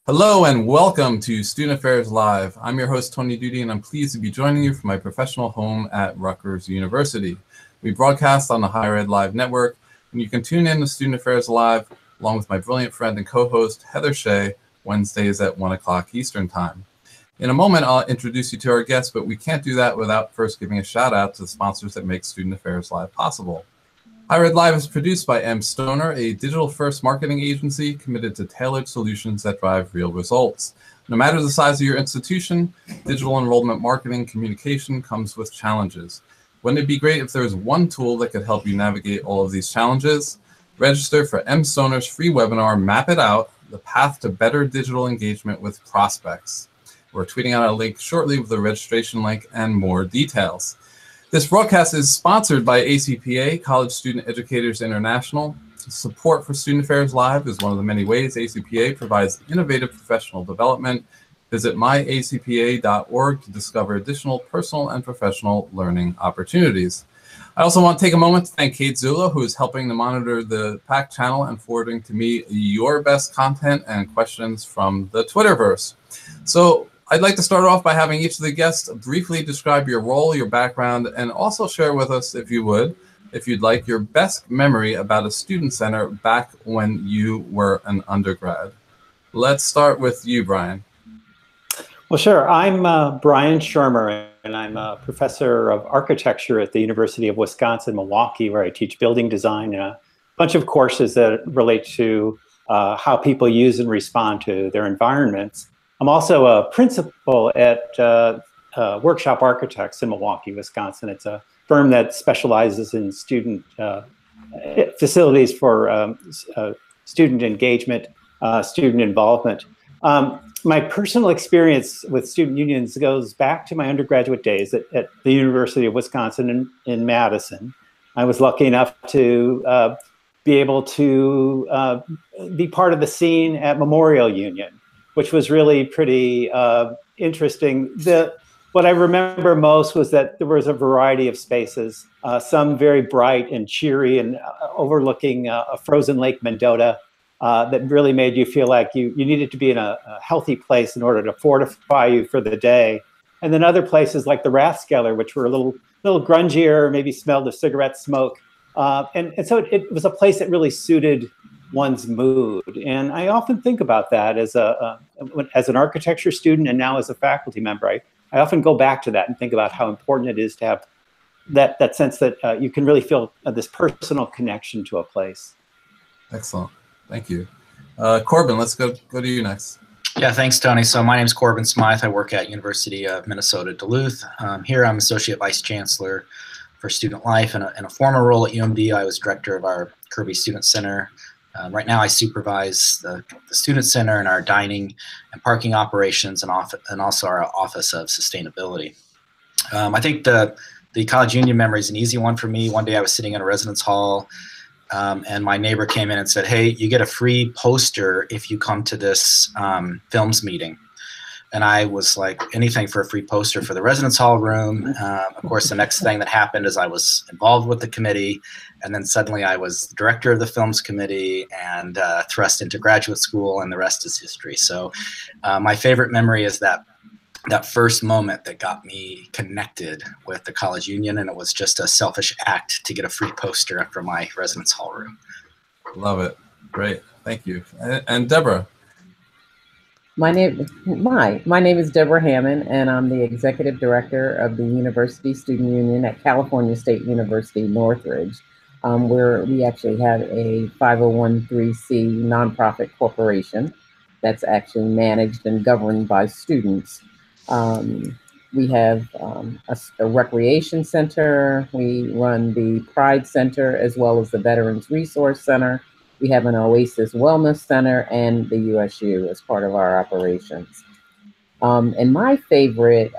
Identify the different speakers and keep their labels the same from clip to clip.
Speaker 1: Hello and welcome to Student Affairs Live. I'm your host, Tony Doody, and I'm pleased to be joining you from my professional home at Rutgers University. We broadcast on the Higher Ed Live network, and you can tune in to Student Affairs Live along with my brilliant friend and co-host, Heather Shea, Wednesdays at 1 o'clock Eastern Time. In a moment, I'll introduce you to our guests, but we can't do that without first giving a shout out to the sponsors that make Student Affairs Live possible. Higher Ed Live is produced by M. Stoner, a digital-first marketing agency committed to tailored solutions that drive real results. No matter the size of your institution, digital enrollment marketing communication comes with challenges. Wouldn't it be great if there was one tool that could help you navigate all of these challenges? Register for M. Stoner's free webinar, Map It Out, The Path to Better Digital Engagement with Prospects. We're tweeting out a link shortly with the registration link and more details. This broadcast is sponsored by ACPA, College Student Educators International. Support for Student Affairs Live is one of the many ways ACPA provides innovative professional development. Visit myacpa.org to discover additional personal and professional learning opportunities. I also want to take a moment to thank Kate Zulo, who is helping to monitor the PAC channel and forwarding to me your best content and questions from the Twitterverse. So I'd like to start off by having each of the guests briefly describe your role, your background, and also share with us, if you'd like, your best memory about a student center back when you were an undergrad. Let's start with you, Brian.
Speaker 2: Well, sure. I'm Brian Schermer, and I'm a professor of architecture at the University of Wisconsin-Milwaukee, where I teach building design and a bunch of courses that relate to how people use and respond to their environments. I'm also a principal at Workshop Architects in Milwaukee, Wisconsin. It's a firm that specializes in student facilities for student engagement, student involvement. My personal experience with student unions goes back to my undergraduate days at the University of Wisconsin in Madison. I was lucky enough to be able to be part of the scene at Memorial Union, which was really pretty interesting. What I remember most was that there was a variety of spaces, some very bright and cheery and overlooking a frozen Lake Mendota that really made you feel like you needed to be in a healthy place in order to fortify you for the day. And then other places like the Rathskeller, which were a little grungier, maybe smelled of cigarette smoke. And so it was a place that really suited one's mood. And I often think about that as an architecture student and now as a faculty member. I often go back to that and think about how important it is to have that sense that you can really feel this personal connection to a place.
Speaker 1: Excellent. Thank you. Corbin, let's go to you next.
Speaker 3: Yeah, thanks, Tony. So my name is Corbin Smyth. I work at University of Minnesota Duluth. Here I'm Associate Vice Chancellor for Student Life. In a former role at UMD, I was Director of our Kirby Student Center. Right now I supervise the Student Center and our dining and parking operations and also our Office of Sustainability. I think the college union memory is an easy one for me. One day I was sitting in a residence hall and my neighbor came in and said, "Hey, you get a free poster if you come to this films meeting." And I was like, anything for a free poster for the residence hall room. Of course, the next thing that happened is I was involved with the committee, and then suddenly I was the director of the films committee and thrust into graduate school, and the rest is history. So my favorite memory is that first moment that got me connected with the college union, and it was just a selfish act to get a free poster for my residence hall room.
Speaker 1: Love it. Great. Thank you. And Debra.
Speaker 4: My name is Debra Hammond, and I'm the Executive Director of the University Student Union at California State University, Northridge, where we actually have a 501(c) nonprofit corporation that's actually managed and governed by students. We have a recreation center. We run the Pride Center as well as the Veterans Resource Center. We have an Oasis Wellness Center and the USU as part of our operations. And my favorite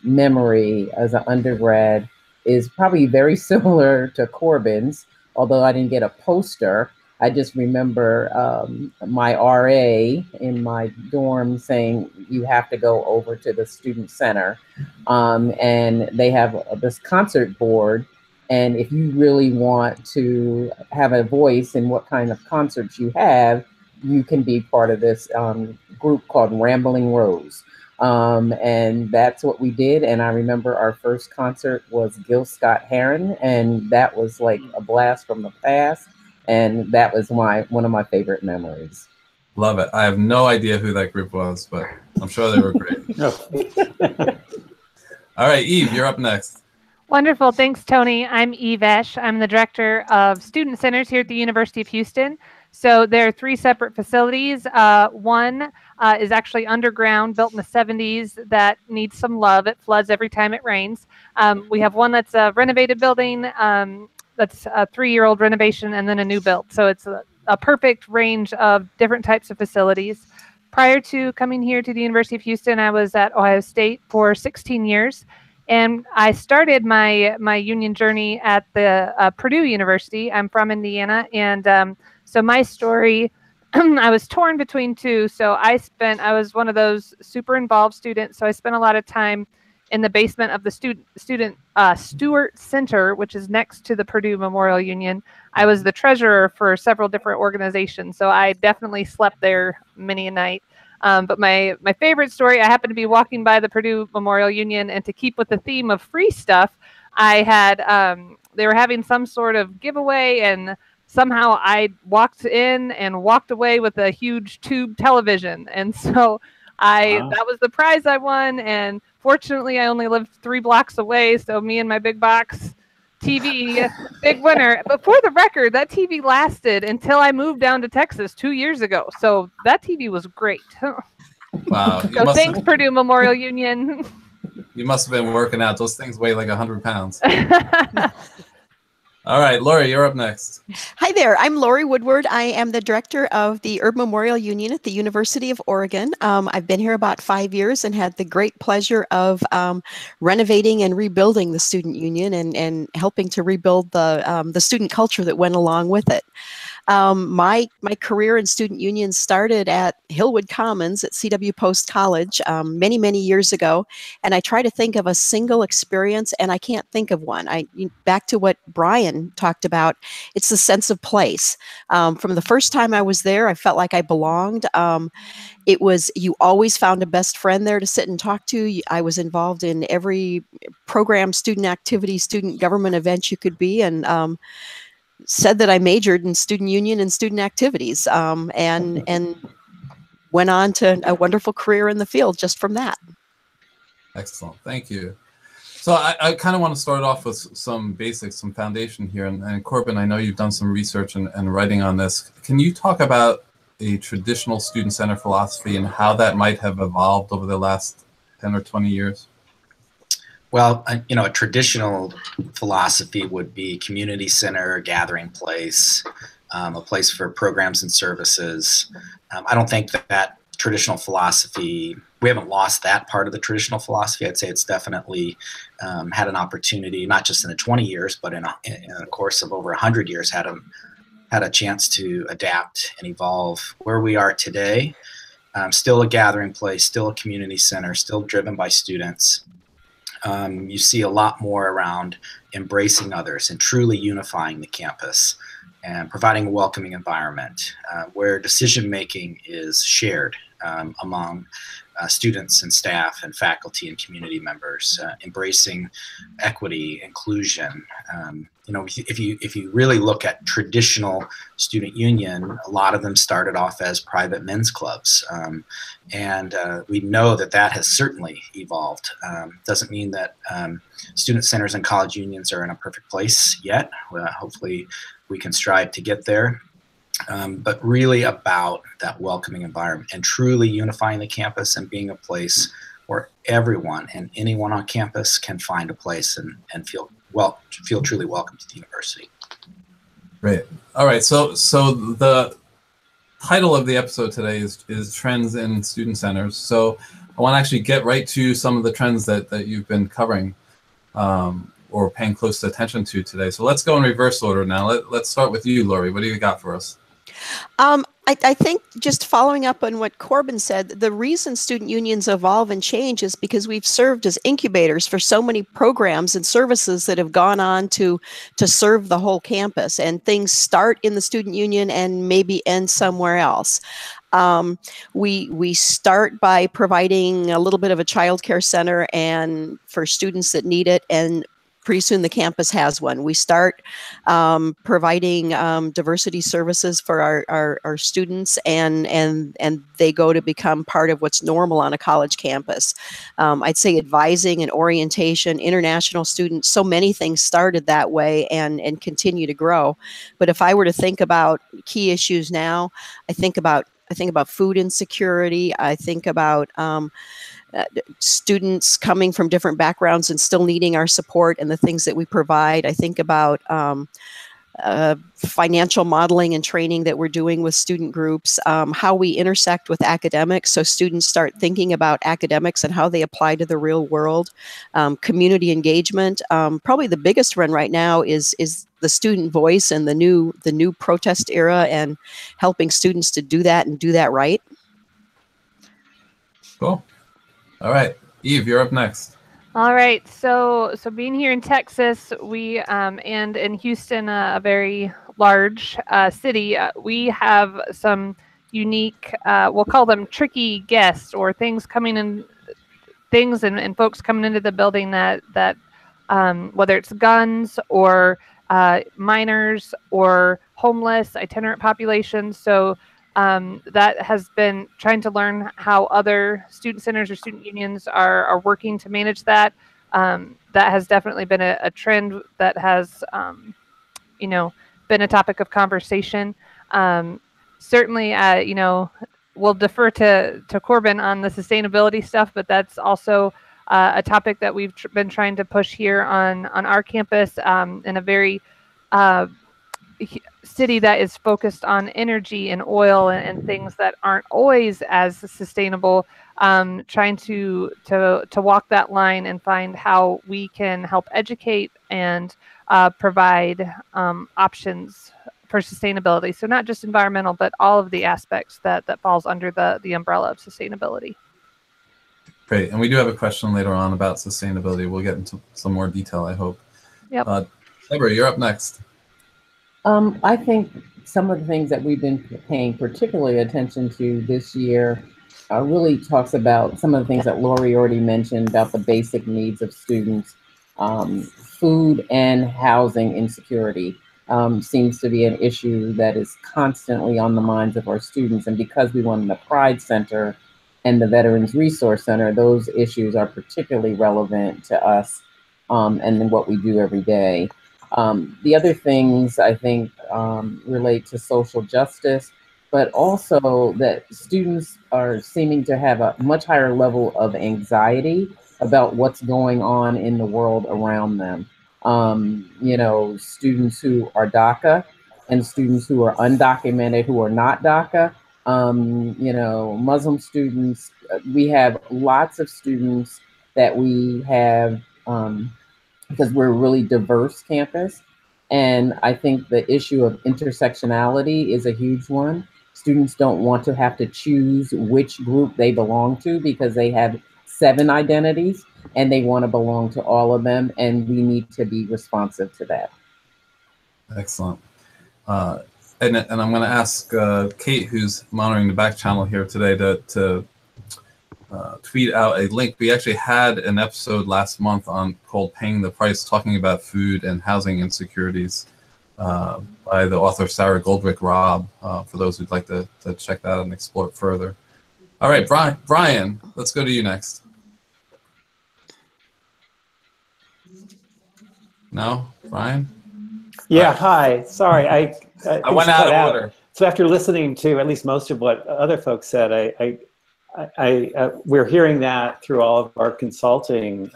Speaker 4: memory as an undergrad is probably very similar to Corbin's, although I didn't get a poster. I just remember my RA in my dorm saying, "You have to go over to the student center." And they have this concert board. And if you really want to have a voice in what kind of concerts you have, you can be part of this group called Rambling Rose. And that's what we did. And I remember our first concert was Gil Scott-Heron, and that was like a blast from the past. And that was one of my favorite memories.
Speaker 1: Love it. I have no idea who that group was, but I'm sure they were great. All right, Eve, you're up next.
Speaker 5: Wonderful. Thanks, Tony. I'm Eve Esch. I'm the director of student centers here at the University of Houston. So there are 3 separate facilities. One is actually underground, built in the 70s, that needs some love. It floods every time it rains. We have one that's a renovated building, that's a 3-year-old renovation, and then a new build. So it's a perfect range of different types of facilities. Prior to coming here to the University of Houston, I was at Ohio State for 16 years. And I started my union journey at the Purdue University. I'm from Indiana. And so my story, I was torn between 2. So I was one of those super involved students. So I spent a lot of time in the basement of the student Stewart Center, which is next to the Purdue Memorial Union. I was the treasurer for several different organizations. So I definitely slept there many a night. But my favorite story, I happened to be walking by the Purdue Memorial Union, and to keep with the theme of free stuff, I had, they were having some sort of giveaway, and somehow I walked in and walked away with a huge tube television. And so that was the prize I won. And fortunately, I only lived 3 blocks away. So me and my big box TV, big winner. But for the record, that TV lasted until I moved down to Texas 2 years ago. So that TV was great.
Speaker 1: Wow.
Speaker 5: So thanks, Purdue Memorial Union.
Speaker 1: You must have been working out. Those things weigh like 100 pounds. All right, Laurie, you're up next.
Speaker 6: Hi there. I'm Laurie Woodward. I am the director of the Urban Memorial Union at the University of Oregon. I've been here about 5 years and had the great pleasure of renovating and rebuilding the student union and helping to rebuild the student culture that went along with it. My career in student unions started at Hillwood Commons at C.W. Post College many, many years ago. And I try to think of a single experience, and I can't think of one. Back to what Brian talked about, it's the sense of place. From the first time I was there, I felt like I belonged. It was, you always found a best friend there to sit and talk to. I was involved in every program, student activity, student government event you could be, and said that I majored in student union and student activities, and went on to a wonderful career in the field just from that.
Speaker 1: Excellent. Thank you. So I kind of want to start off with some basics, some foundation here. And Corbin, I know you've done some research and writing on this. Can you talk about a traditional student center philosophy and how that might have evolved over the last 10 or 20 years?
Speaker 3: Well, a traditional philosophy would be community center, gathering place, a place for programs and services. I don't think that traditional philosophy, we haven't lost that part of the traditional philosophy. I'd say it's definitely had an opportunity, not just in the 20 years, but in a course of over 100 years, had a chance to adapt and evolve. Where we are today, still a gathering place, still a community center, still driven by students. You see a lot more around embracing others and truly unifying the campus and providing a welcoming environment where decision-making is shared among students and staff and faculty and community members, embracing equity, inclusion. If you really look at traditional student union, a lot of them started off as private men's clubs. And we know that has certainly evolved. Doesn't mean that student centers and college unions are in a perfect place yet. Hopefully we can strive to get there. But really about that welcoming environment and truly unifying the campus and being a place where everyone and anyone on campus can find a place and feel truly welcome to the university.
Speaker 1: Great. All right. So the title of the episode today is Trends in Student Centers. So I want to actually get right to some of the trends that you've been covering or paying close attention to today. So let's go in reverse order now. Let's start with you, Laurie. What do you got for us?
Speaker 6: I think just following up on what Corbin said, the reason student unions evolve and change is because we've served as incubators for so many programs and services that have gone on to serve the whole campus, and things start in the student union and maybe end somewhere else. We start by providing a little bit of a child care center and for students that need it, and pretty soon the campus has one. We start providing diversity services for our students, and they go to become part of what's normal on a college campus. I'd say advising and orientation, international students, so many things started that way and continue to grow. But if I were to think about key issues now, I think about food insecurity. I think about students coming from different backgrounds and still needing our support and the things that we provide. I think about financial modeling and training that we're doing with student groups, how we intersect with academics so students start thinking about academics and how they apply to the real world, community engagement. Probably the biggest one right now is the student voice and the new protest era, and helping students to do that and do that right.
Speaker 1: Cool. All right, Eve, you're up next.
Speaker 5: All right, so being here in Texas, we and in Houston, a very large city, we have some unique, we'll call them tricky guests, or things coming in, and folks coming into the building that whether it's guns or minors or homeless, itinerant populations. So that has been trying to learn how other student centers or student unions are working to manage that. That has definitely been a trend that has, been a topic of conversation. Certainly, we'll defer to Corbin on the sustainability stuff, but that's also a topic that we've been trying to push here on our campus in a very city that is focused on energy and oil and things that aren't always as sustainable, trying to walk that line and find how we can help educate and provide options for sustainability. So not just environmental, but all of the aspects that falls under the umbrella of sustainability.
Speaker 1: Great, and we do have a question later on about sustainability. We'll get into some more detail, I hope.
Speaker 5: Yep.
Speaker 1: Debra, you're up next.
Speaker 4: I think some of the things that we've been paying particularly attention to this year really talks about some of the things that Laurie already mentioned about the basic needs of students. Food and housing insecurity seems to be an issue that is constantly on the minds of our students. And because we run the Pride Center and the Veterans Resource Center, those issues are particularly relevant to us and what we do every day. The other things I think relate to social justice, but also that students are seeming to have a much higher level of anxiety about what's going on in the world around them. Students who are DACA and students who are undocumented, who are not DACA, Muslim students. We have lots of students that we have because we're a really diverse campus. And I think the issue of intersectionality is a huge one. Students don't want to have to choose which group they belong to because they have 7 identities and they want to belong to all of them. And we need to be responsive to that.
Speaker 1: Excellent. And I'm going to ask Kate, who's monitoring the back channel here today, to tweet out a link. We actually had an episode last month called Paying the Price, talking about food and housing insecurities by the author Sarah Goldrick-Robb, for those who'd like to check that out and explore it further. All right, Brian, let's go to you next. No, Brian?
Speaker 2: Yeah, hi. Sorry, I
Speaker 1: went out of order.
Speaker 2: So after listening to at least most of what other folks said, we're hearing that through all of our consulting.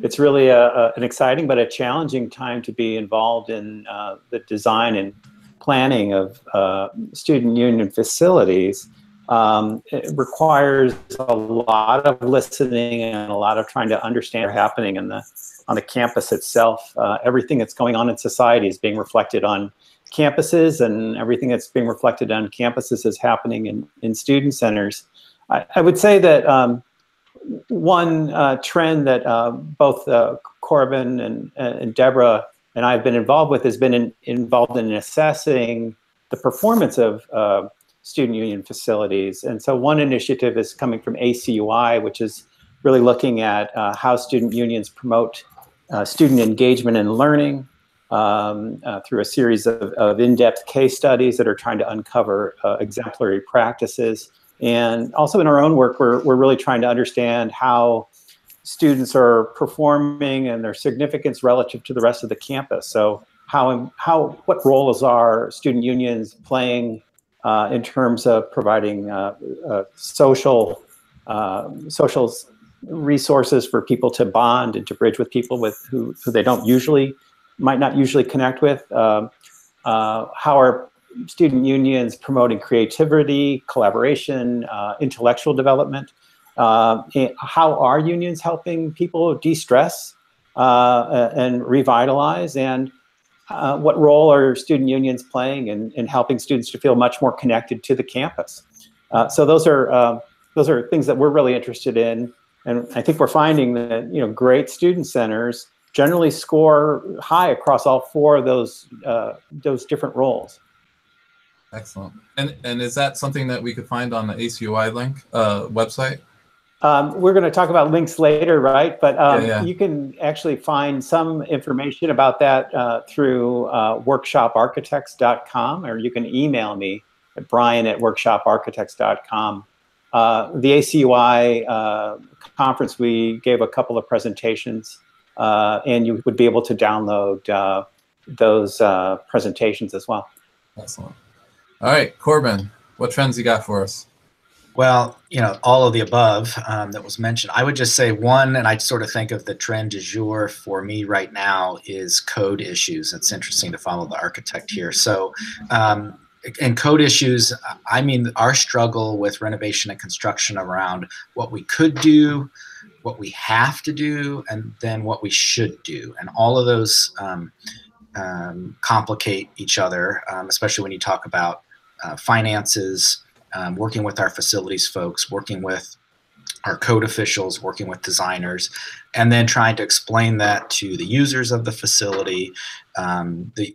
Speaker 2: It's really an exciting but a challenging time to be involved in the design and planning of student union facilities. It requires a lot of listening and a lot of trying to understand what's happening on the campus itself. Everything that's going on in society is being reflected on campuses, and everything that's being reflected on campuses is happening in student centers. I would say that one trend that both Corbin and Debra and I have been involved with has been involved in assessing the performance of student union facilities. And so one initiative is coming from ACUI, which is really looking at how student unions promote student engagement and learning through a series of in-depth case studies that are trying to uncover exemplary practices. And also in our own work, we're really trying to understand how students are performing and their significance relative to the rest of the campus. So what roles are student unions playing in terms of providing social resources for people to bond and to bridge with people who they might not usually connect with? How are student unions promoting creativity, collaboration, intellectual development? How are unions helping people de-stress and revitalize? And what role are student unions playing in helping students to feel much more connected to the campus? So those are things that we're really interested in, and I think we're finding that great student centers generally score high across all four of those different roles.
Speaker 1: Excellent. And is that something that we could find on the ACUI link website?
Speaker 2: We're going to talk about links later, right? But
Speaker 1: yeah.
Speaker 2: You can actually find some information about that through workshoparchitects.com, or you can email me at brian@workshoparchitects.com. The ACUI conference, we gave a couple of presentations, and you would be able to download those presentations as well.
Speaker 1: Excellent. All right, Corbin, what trends you got for us?
Speaker 3: Well, all of the above that was mentioned. I would just say one, and I sort of think of the trend du jour for me right now is code issues. It's interesting to follow the architect here. So, and code issues, I mean, our struggle with renovation and construction around what we could do, what we have to do, and then what we should do. And all of those complicate each other, especially when you talk about finances, working with our facilities folks, working with our code officials, working with designers, and then trying to explain that to the users of the facility.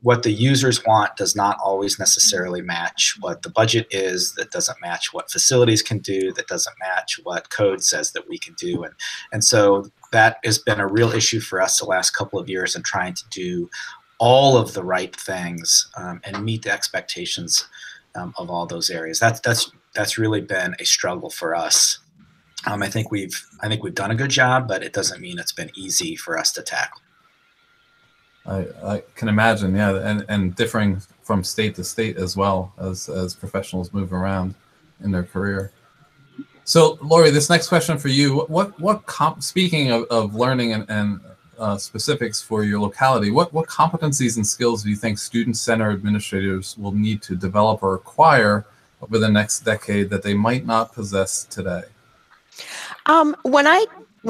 Speaker 3: What the users want does not always necessarily match what the budget is, that doesn't match what facilities can do, that doesn't match what code says that we can do. And so that has been a real issue for us the last couple of years in trying to do all of the right things and meet the expectations of all those areas. That's really been a struggle for us. I think we've done a good job, but it doesn't mean it's been easy for us to tackle.
Speaker 1: I can imagine, yeah, and differing from state to state as well as professionals move around in their career. So, Laurie, this next question for you: speaking of learning and specifics for your locality, what competencies and skills do you think student center administrators will need to develop or acquire over the next decade that they might not possess today?
Speaker 6: When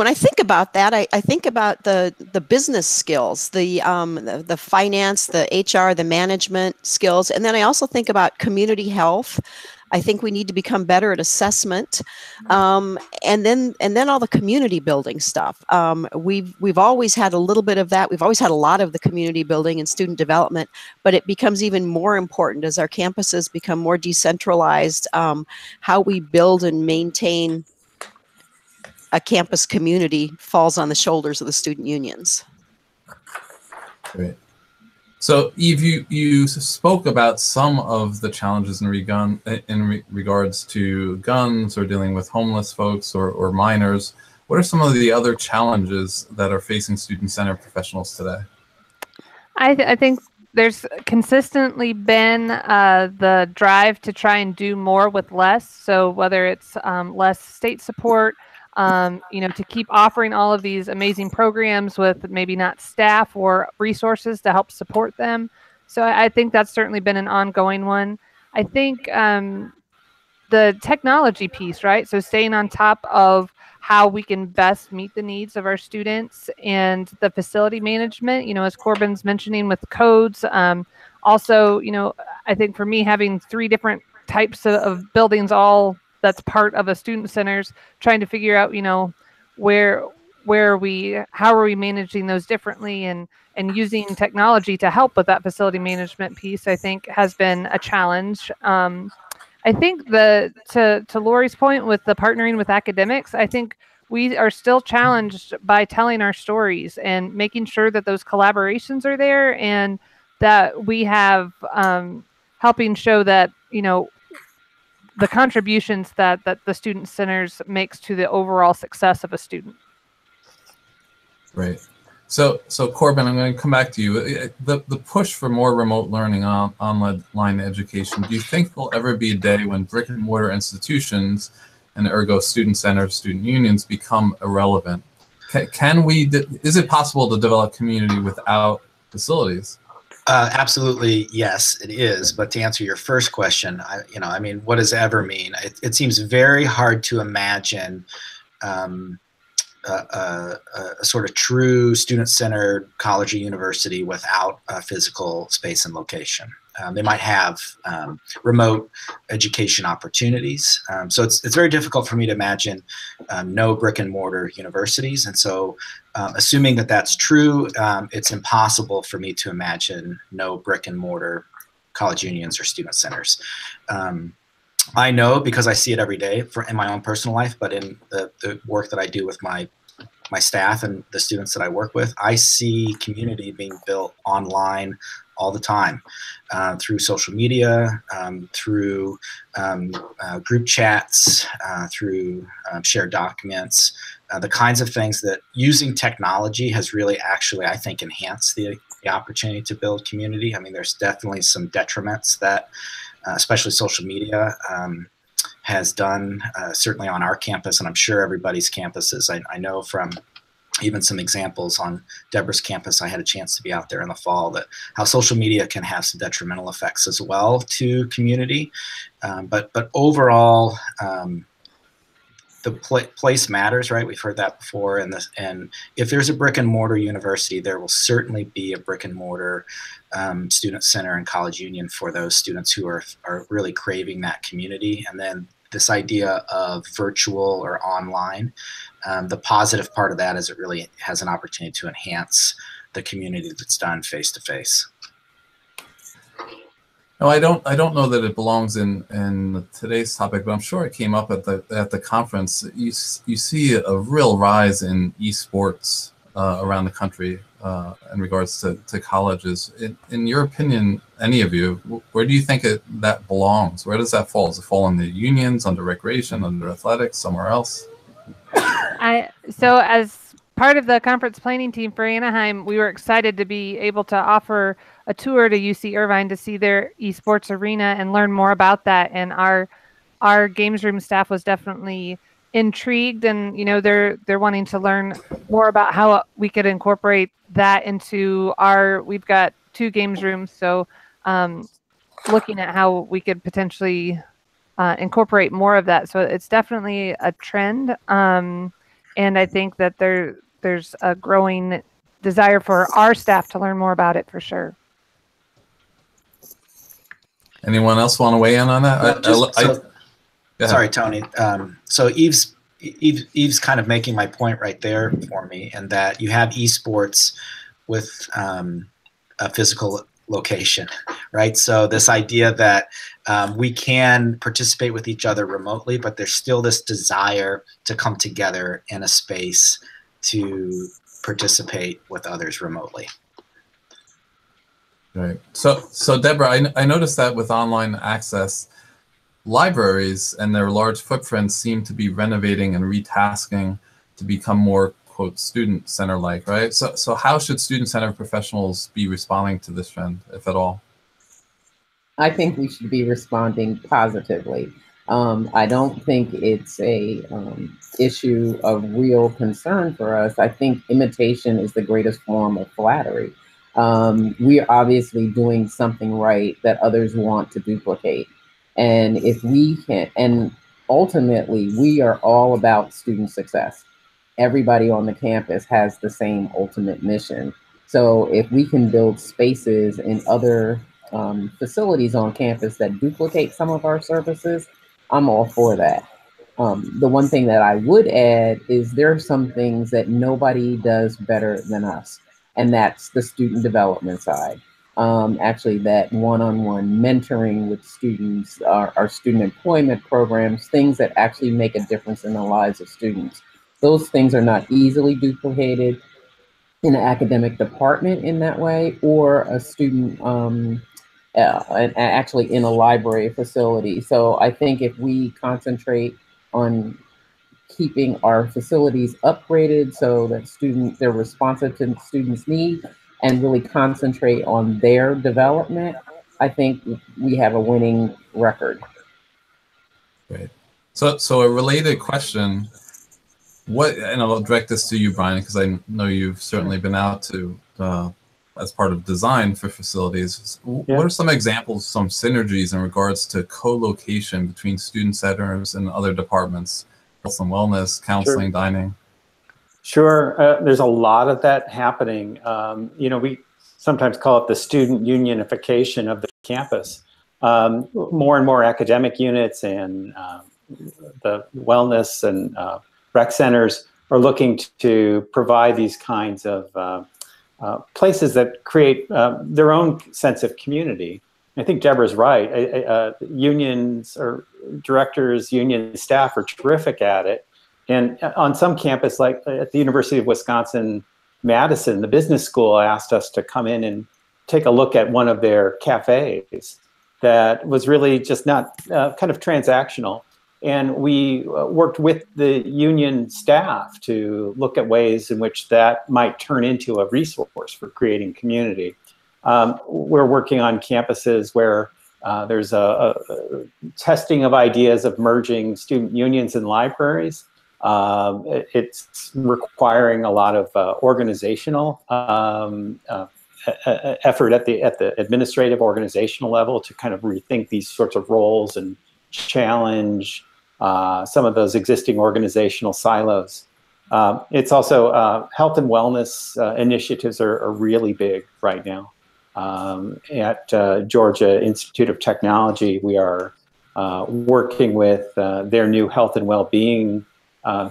Speaker 6: I think about that, I think about the business skills, the finance, the HR, the management skills, and then I also think about community health. I think we need to become better at assessment, and then all the community building stuff. We've always had a little bit of that. We've always had a lot of the community building and student development, but it becomes even more important as our campuses become more decentralized. How we build and maintain a campus community falls on the shoulders of the student unions.
Speaker 1: Great. So, Eve, you spoke about some of the challenges in regards to guns or dealing with homeless folks or minors. What are some of the other challenges that are facing student center professionals today?
Speaker 5: I think there's consistently been the drive to try and do more with less. So whether it's less state support, to keep offering all of these amazing programs with maybe not staff or resources to help support them. So I think that's certainly been an ongoing one. I think the technology piece, right? So staying on top of how we can best meet the needs of our students and the facility management, as Corbin's mentioning with codes, Also, I think for me, having 3 different types of buildings, all that's part of a student centers, trying to figure out, how are we managing those differently, and using technology to help with that facility management piece, I think has been a challenge. I think to Laurie's point with the partnering with academics, I think we are still challenged by telling our stories and making sure that those collaborations are there, and that we have helping show that, the contributions that the student centers makes to the overall success of a student.
Speaker 1: Right. So Corbin, I'm going to come back to you. The push for more remote learning online education, do you think there'll ever be a day when brick and mortar institutions, and ergo student centers, student unions, become irrelevant? Is it possible to develop community without facilities?
Speaker 3: Absolutely, yes, it is. But to answer your first question, I mean, what does ever mean? It seems very hard to imagine a sort of true student-centered college or university without a physical space and location. They might have remote education opportunities. So it's very difficult for me to imagine no brick and mortar universities. And so assuming that that's true, it's impossible for me to imagine no brick and mortar college unions or student centers. I know, because I see it every day in my own personal life, but in the work that I do with my staff and the students that I work with, I see community being built online all the time, through social media, through group chats, through shared documents, the kinds of things that using technology has really actually, I think, enhanced the opportunity to build community. I mean, there's definitely some detriments that especially social media has done, certainly on our campus, and I'm sure everybody's campuses. I know from even some examples on Debra's campus, I had a chance to be out there in the fall, that how social media can have some detrimental effects as well to community. But overall, the place matters, right? We've heard that before. And if there's a brick and mortar university, there will certainly be a brick and mortar student center and college union for those students who are really craving that community. And then this idea of virtual or online, the positive part of that is it really has an opportunity to enhance the community that's done face to face.
Speaker 1: No, I don't know that it belongs in today's topic, but I'm sure it came up at the conference. You see a real rise in esports around the country in regards to colleges. In your opinion, any of you, where do you think that belongs? Where does that fall? Does it fall in the unions, under recreation, under athletics, somewhere else?
Speaker 5: So as part of the conference planning team for Anaheim, we were excited to be able to offer a tour to UC Irvine to see their esports arena and learn more about that. And our games room staff was definitely intrigued, and they're wanting to learn more about how we could incorporate that into we've got 2 games rooms, so looking at how we could potentially incorporate more of that. So it's definitely a trend, and I think that there's a growing desire for our staff to learn more about it, for sure.
Speaker 1: Anyone else want to weigh in on that?
Speaker 3: Sorry, Tony. So Eve's kind of making my point right there for me, and that you have esports with a physical location, right? So this idea that we can participate with each other remotely, but there's still this desire to come together in a space to participate with others remotely.
Speaker 1: Right. So Debra, I noticed that with online access, libraries and their large footprints seem to be renovating and retasking to become more, quote, student center like, right? So how should student center professionals be responding to this trend, if at all?
Speaker 4: I think we should be responding positively. I don't think it's a issue of real concern for us. I think imitation is the greatest form of flattery. We are obviously doing something right that others want to duplicate. And if we can, and ultimately we are all about student success. Everybody on the campus has the same ultimate mission. So if we can build spaces in other facilities on campus that duplicate some of our services, I'm all for that. The one thing that I would add is there are some things that nobody does better than us, and that's the student development side. Actually, that one-on-one mentoring with students, our student employment programs, things that actually make a difference in the lives of students. Those things are not easily duplicated in an academic department in that way, or a student actually in a library facility. So I think if we concentrate on keeping our facilities upgraded so that they're responsive to students' needs and really concentrate on their development, I think we have a winning record.
Speaker 1: Great. So a related question, and I'll direct this to you, Brian, because I know you've certainly been out to, as part of design for facilities.
Speaker 2: Yeah.
Speaker 1: What are some examples, some synergies in regards to co-location between student centers and other departments, health and wellness, counseling,
Speaker 2: Sure.
Speaker 1: dining?
Speaker 2: Sure, there's a lot of that happening. We sometimes call it the student unionification of the campus. More and more academic units and the wellness and rec centers are looking to provide these kinds of places that create their own sense of community. I think Debra's right. Unions or directors, union staff are terrific at it. And on some campus, like at the University of Wisconsin-Madison, the business school asked us to come in and take a look at one of their cafes that was really just not kind of transactional. And we worked with the union staff to look at ways in which that might turn into a resource for creating community. We're working on campuses where there's a testing of ideas of merging student unions and libraries. It's requiring a lot of organizational effort at the administrative organizational level to kind of rethink these sorts of roles and challenge some of those existing organizational silos. It's also health and wellness initiatives are really big right now. At Georgia Institute of Technology, we are working with their new health and well-being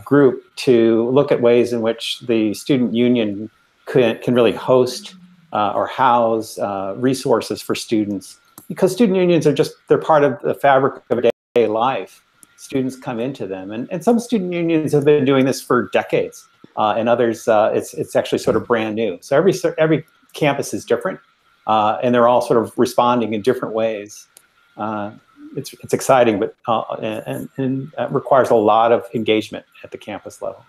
Speaker 2: group to look at ways in which the student union can really host or house resources for students, because student unions they're part of the fabric of day life. Students come into them, and some student unions have been doing this for decades, and others it's actually sort of brand new. So every campus is different, and they're all sort of responding in different ways. It's exciting, but and requires a lot of engagement at the campus level.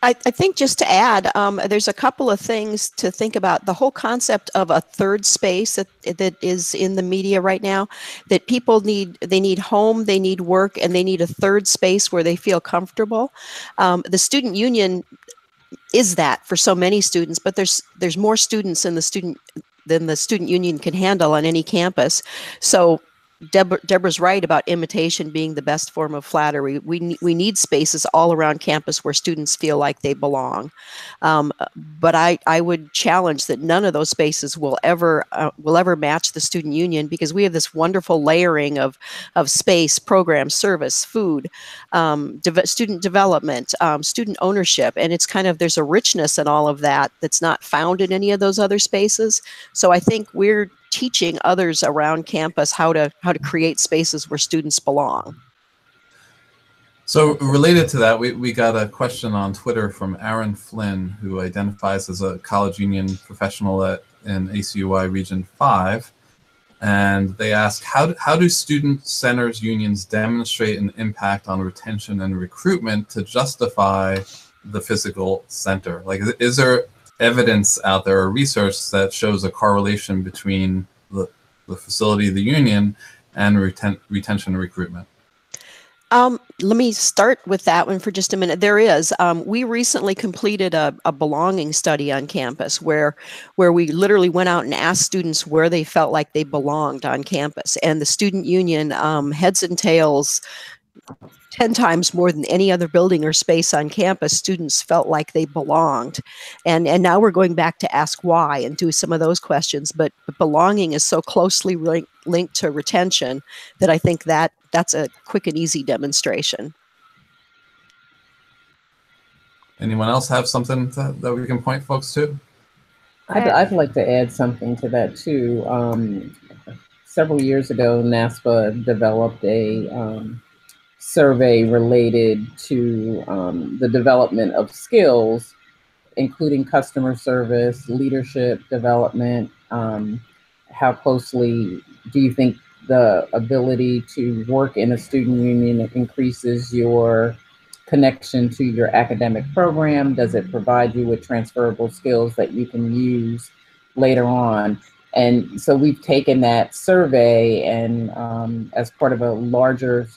Speaker 6: I think just to add, there's a couple of things to think about. The whole concept of a third space that is in the media right now, that people need. They need home, they need work, and they need a third space where they feel comfortable. The student union is that for so many students, but there's more students than the student union can handle on any campus. So Debra's right about imitation being the best form of flattery. We need spaces all around campus where students feel like they belong. But I would challenge that none of those spaces will ever match the student union, because we have this wonderful layering of space, program, service, food, student development, student ownership, and it's kind of, there's a richness in all of that that's not found in any of those other spaces. So I think we're teaching others around campus how to create spaces where students belong.
Speaker 1: So related to that, we got a question on Twitter from Aaron Flynn, who identifies as a college union professional in ACUI Region 5. And they ask, how do student centers unions demonstrate an impact on retention and recruitment to justify the physical center? Like, is there evidence out there or research that shows a correlation between the facility, the union, and retention and recruitment?
Speaker 6: Let me start with that one for just a minute. There is. We recently completed a belonging study on campus where we literally went out and asked students where they felt like they belonged on campus. And the student union, heads and tails, 10 times more than any other building or space on campus, students felt like they belonged. And now we're going back to ask why and do some of those questions. But belonging is so closely linked to retention that I think that's a quick and easy demonstration.
Speaker 1: Anyone else have something that we can point folks to?
Speaker 4: I'd like to add something to that too. Several years ago, NASPA developed a survey related to the development of skills, including customer service, leadership development. How closely do you think the ability to work in a student union increases your connection to your academic program? Does it provide you with transferable skills that you can use later on? And so we've taken that survey and as part of a larger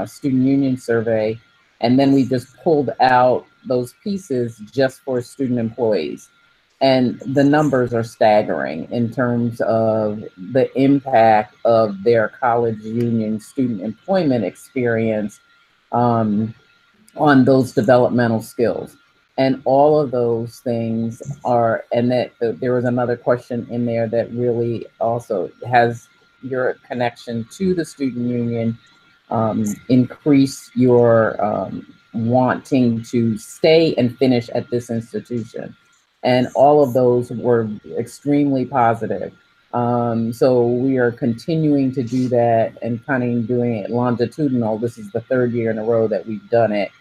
Speaker 4: student union survey, and then we just pulled out those pieces just for student employees. And the numbers are staggering in terms of the impact of their college union student employment experience on those developmental skills. And all of those things are, and that there was another question in there that really also has your connection to the student union increase your wanting to stay and finish at this institution. And all of those were extremely positive. So we are continuing to do that and kind of doing it longitudinal. This is the 3rd year in a row that we've done it.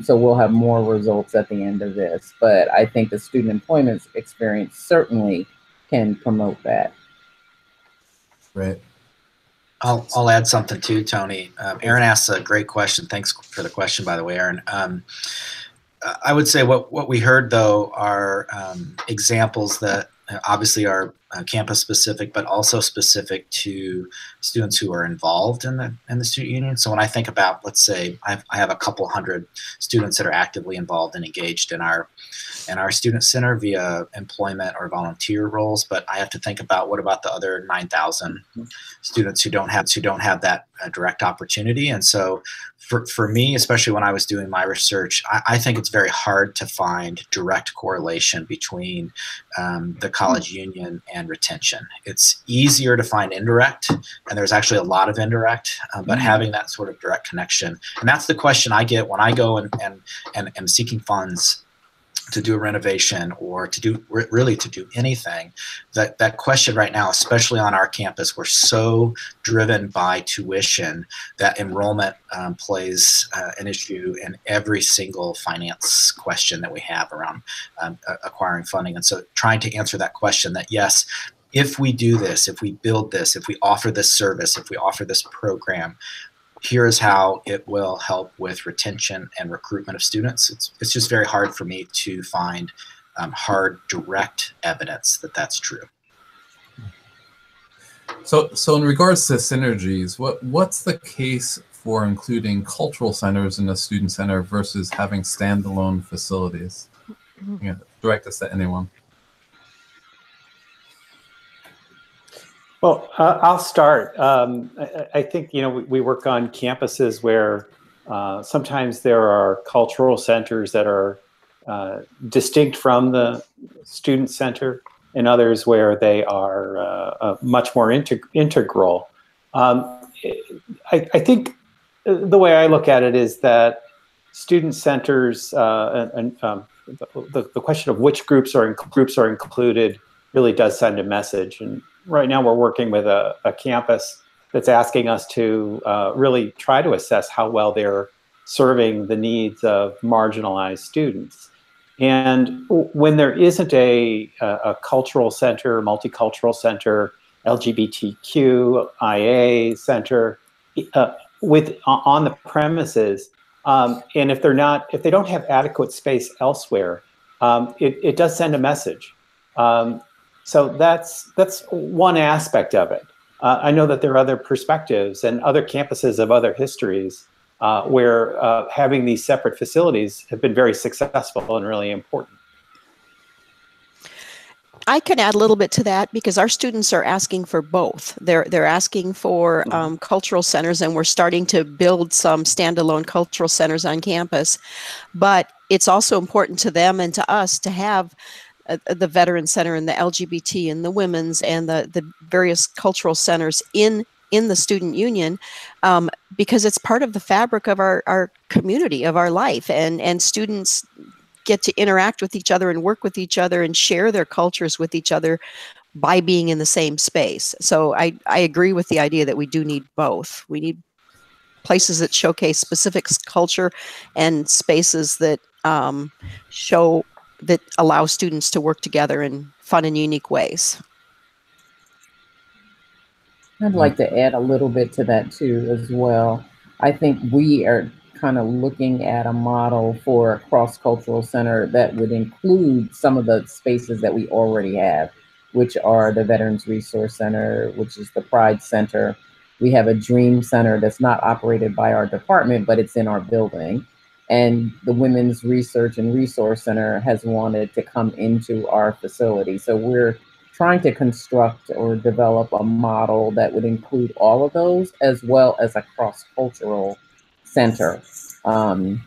Speaker 4: So we'll have more results at the end of this. But I think the student employment experience certainly can promote that.
Speaker 1: Right.
Speaker 3: I'll add something too, Tony. Aaron asked a great question. Thanks for the question, by the way, Aaron. I would say what we heard, though, are examples that obviously are campus specific, but also specific to students who are involved in the student union. So when I think about, let's say, I have a couple hundred students that are actively involved and engaged in our student center via employment or volunteer roles, but I have to think about what about the other 9,000 students who don't have that direct opportunity. And so for me, especially when I was doing my research, I think it's very hard to find direct correlation between the college union and retention. It's easier to find indirect, and there's actually a lot of indirect, but having that sort of direct connection. And that's the question I get when I go and am seeking funds to do a renovation or to do anything. That question right now, especially on our campus, we're so driven by tuition that enrollment plays an issue in every single finance question that we have around acquiring funding. And so trying to answer that question that, yes, if we do this, if we build this, if we offer this service, if we offer this program, here's how it will help with retention and recruitment of students. It's just very hard for me to find hard, direct evidence that that's true.
Speaker 1: So in regards to synergies, what's the case for including cultural centers in a student center versus having standalone facilities? Yeah, direct this to anyone.
Speaker 2: Well, I'll start. I think, we work on campuses where sometimes there are cultural centers that are distinct from the student center, and others where they are much more integral. I think the way I look at it is that student centers and the question of which groups are included really does send a message. And right now we're working with a campus that's asking us to really try to assess how well they're serving the needs of marginalized students. And when there isn't a cultural center, multicultural center, LGBTQIA center on the premises, and if they don't have adequate space elsewhere, it does send a message. So that's one aspect of it. I know that there are other perspectives and other campuses of other histories where having these separate facilities have been very successful and really important.
Speaker 6: I can add a little bit to that because our students are asking for both. They're asking for cultural centers, and we're starting to build some standalone cultural centers on campus. But it's also important to them and to us to have the Veteran Center and the LGBT and the Women's and the various cultural centers in the student union, because it's part of the fabric of our community, of our life, and students get to interact with each other and work with each other and share their cultures with each other by being in the same space. So I agree with the idea that we do need both. We need places that showcase specific culture and spaces that that allow students to work together in fun and unique ways.
Speaker 4: I'd like to add a little bit to that too as well. I think we are kind of looking at a model for a cross-cultural center that would include some of the spaces that we already have, which are the Veterans Resource Center, which is the Pride Center. We have a Dream Center that's not operated by our department, but it's in our building. And the Women's Research and Resource Center has wanted to come into our facility. So we're trying to construct or develop a model that would include all of those, as well as a cross-cultural center. On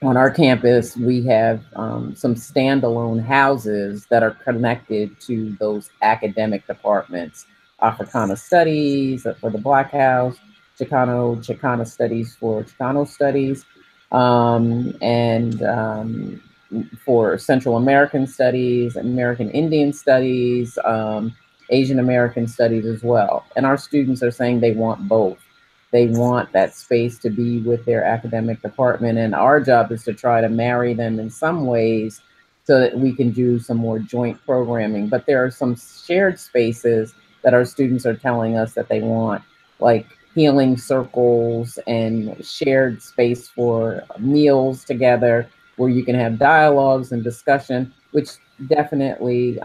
Speaker 4: our campus, we have some standalone houses that are connected to those academic departments. Africana Studies for the Black House, Chicana Studies for Chicano Studies, and for Central American Studies, American Indian Studies, Asian American Studies as well. And our students are saying they want both. They want that space to be with their academic department, and our job is to try to marry them in some ways so that we can do some more joint programming. But there are some shared spaces that our students are telling us that they want, like healing circles and shared space for meals together where you can have dialogues and discussion, which definitely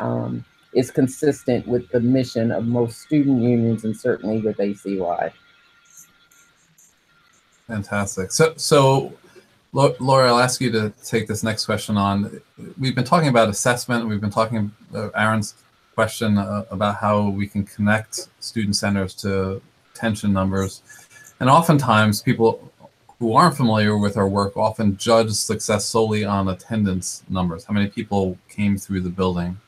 Speaker 4: is consistent with the mission of most student unions and certainly with ACY.
Speaker 1: Fantastic. So Laura, I'll ask you to take this next question on. We've been talking about assessment. We've been talking about Aaron's question about how we can connect student centers to attention numbers. And oftentimes people who aren't familiar with our work often judge success solely on attendance numbers, how many people came through the building.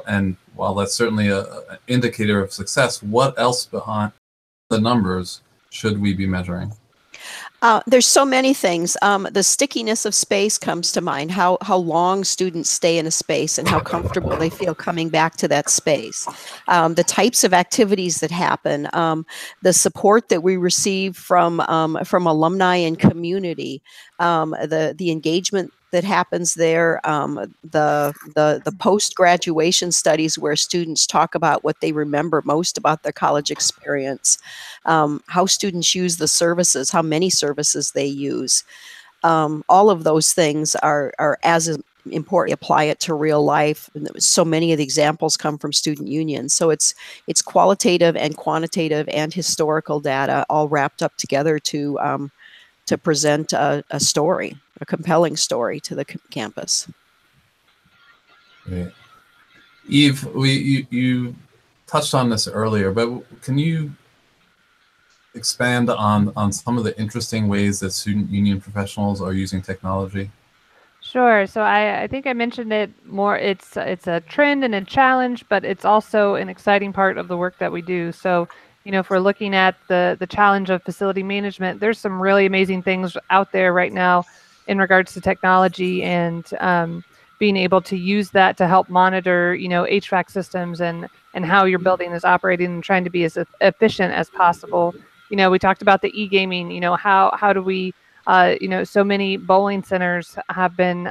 Speaker 1: And while that's certainly an indicator of success, what else behind the numbers should we be measuring?
Speaker 6: There's so many things. The stickiness of space comes to mind, how long students stay in a space and how comfortable they feel coming back to that space. The types of activities that happen, the support that we receive from alumni and community, the engagement that happens there, the post-graduation studies where students talk about what they remember most about their college experience, how students use the services, how many services they use. All of those things are as important. Apply it to real life. And so many of the examples come from student unions. So it's qualitative and quantitative and historical data all wrapped up together to present a story, a compelling story to the campus.
Speaker 1: Great. Eve, you touched on this earlier, but can you expand on some of the interesting ways that student union professionals are using technology?
Speaker 5: Sure. So I think I mentioned it more. It's a trend and a challenge, but it's also an exciting part of the work that we do. So, you know, if we're looking at the challenge of facility management, there's some really amazing things out there right now in regards to technology and being able to use that to help monitor, you know, HVAC systems and how your building is operating and trying to be as efficient as possible. You know, we talked about the e-gaming, you know, how do we, you know, so many bowling centers have been,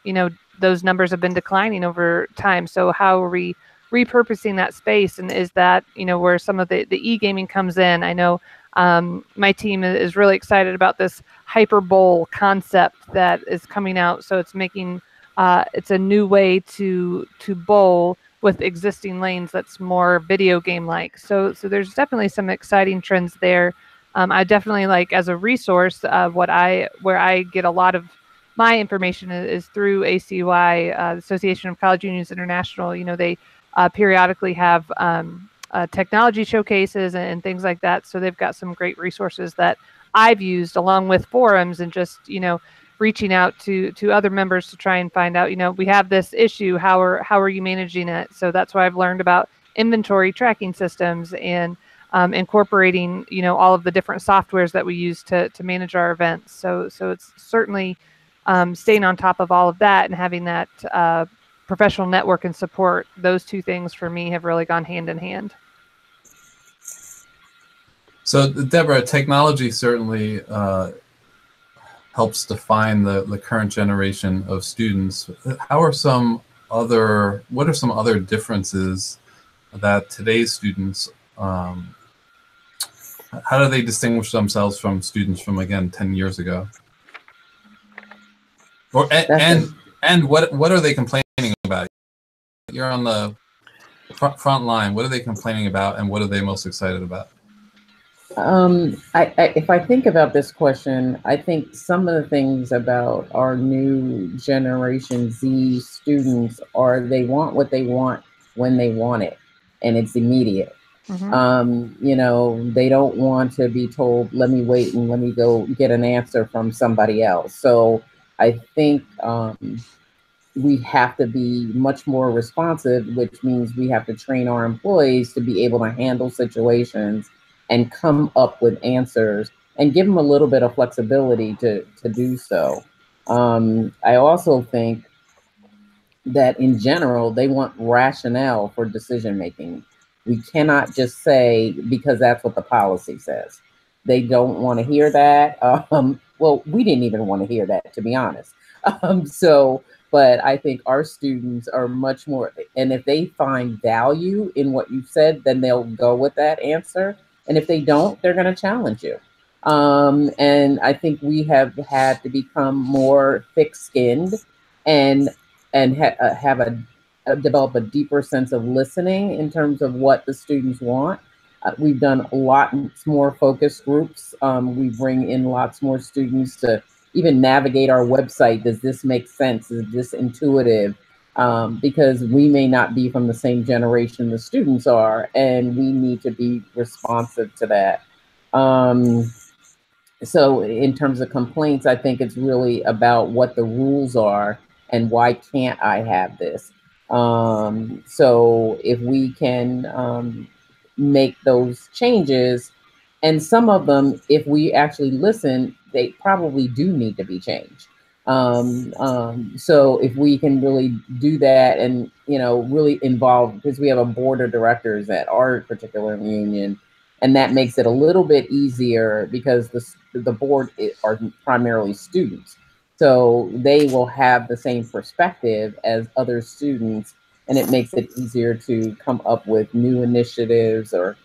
Speaker 5: you know, those numbers have been declining over time. So how are we repurposing that space? And is that, you know, where some of the e-gaming comes in? I know my team is really excited about this hyper bowl concept that is coming out. So it's making, it's a new way to bowl with existing lanes that's more video game like. So there's definitely some exciting trends there. I definitely like, as a resource, where I get a lot of my information is through ACUI, the Association of College Unions International. They periodically have technology showcases and things like that. So they've got some great resources that I've used along with forums, and just, reaching out to other members to try and find out, we have this issue, how are you managing it? So that's why I've learned about inventory tracking systems and incorporating, all of the different softwares that we use to manage our events. So it's certainly staying on top of all of that and having that professional network and support. Those two things for me have really gone hand in hand.
Speaker 1: So Debra, technology certainly helps define the current generation of students. What are some other differences that today's students, how do they distinguish themselves from students from, again, 10 years ago? And what are they complaining about? You're on the front line. What are they complaining about, and what are they most excited about?
Speaker 4: If I think about this question, I think some of the things about our new Generation Z students are they want what they want when they want it, and it's immediate. They don't want to be told, let me wait and let me go get an answer from somebody else. So I think we have to be much more responsive, which means we have to train our employees to be able to handle situations and come up with answers, and give them a little bit of flexibility to do so. I also think that in general, they want rationale for decision making. We cannot just say, because that's what the policy says. They don't want to hear that. Well, we didn't even want to hear that, to be honest. But I think our students are much more, and if they find value in what you said, then they'll go with that answer. And if they don't, they're going to challenge you. And I think we have had to become more thick-skinned and develop a deeper sense of listening in terms of what the students want. We've done a lot more focus groups. We bring in lots more students to even navigate our website. Does this make sense? Is this intuitive? Because we may not be from the same generation the students are, and we need to be responsive to that. So in terms of complaints, I think it's really about what the rules are and why can't I have this? So if we can make those changes, and some of them, if we actually listen, they probably do need to be changed. So if we can really do that and, really involve, because we have a board of directors at our particular union, and that makes it a little bit easier because the board are primarily students. So they will have the same perspective as other students, and it makes it easier to come up with new initiatives or,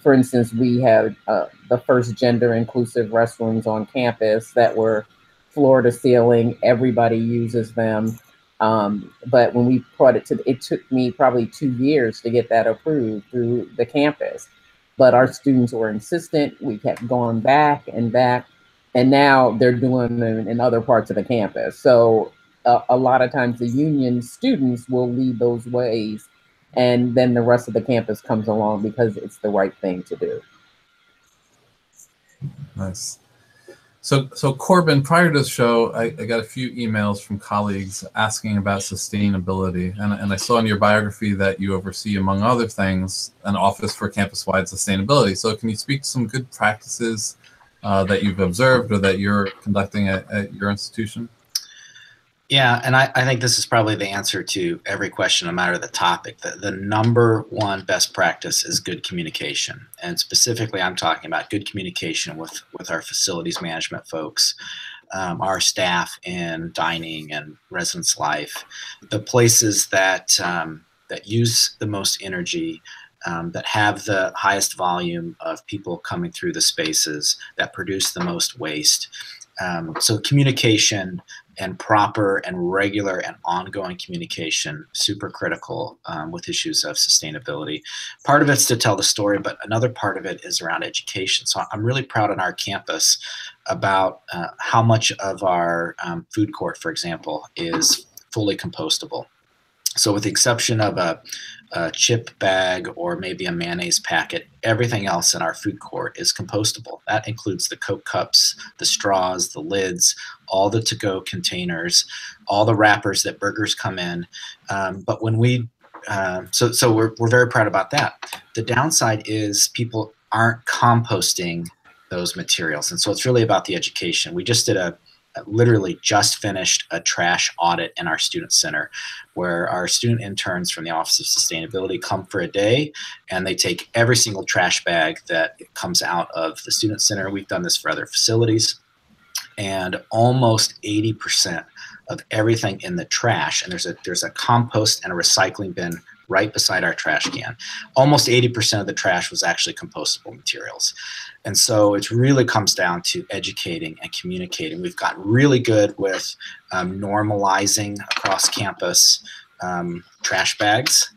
Speaker 4: for instance, we had the first gender inclusive restrooms on campus that were floor to ceiling. Everybody uses them. But when we brought it took me probably 2 years to get that approved through the campus. But our students were insistent. We kept going back and back. And now they're doing them in other parts of the campus. So a lot of times the union students will lead those ways, and then the rest of the campus comes along because it's the right thing to do.
Speaker 1: Nice. So Corbin, prior to the show, I got a few emails from colleagues asking about sustainability. And I saw in your biography that you oversee, among other things, an office for campus-wide sustainability. So can you speak to some good practices that you've observed or that you're conducting at your institution?
Speaker 3: Yeah, and I think this is probably the answer to every question, no matter the topic. The number one best practice is good communication. And specifically, I'm talking about good communication with our facilities management folks, our staff in dining and residence life, the places that use the most energy, that have the highest volume of people coming through the spaces, that produce the most waste. So communication and proper and regular and ongoing communication, super critical with issues of sustainability. Part of it's to tell the story, but another part of it is around education. So I'm really proud on our campus about how much of our food court, for example, is fully compostable. So with the exception of a chip bag or maybe a mayonnaise packet, everything else in our food court is compostable. That includes the Coke cups, the straws, the lids, all the to-go containers, all the wrappers that burgers come in. But when we, so we're very proud about that. The downside is people aren't composting those materials. And so it's really about the education. We just did literally just finished a trash audit in our student center where our student interns from the Office of Sustainability come for a day and they take every single trash bag that comes out of the student center. We've done this for other facilities, and almost 80% of everything in the trash, and there's a compost and a recycling bin right beside our trash can. Almost 80% of the trash was actually compostable materials. And so it really comes down to educating and communicating. We've gotten really good with normalizing across campus trash bags,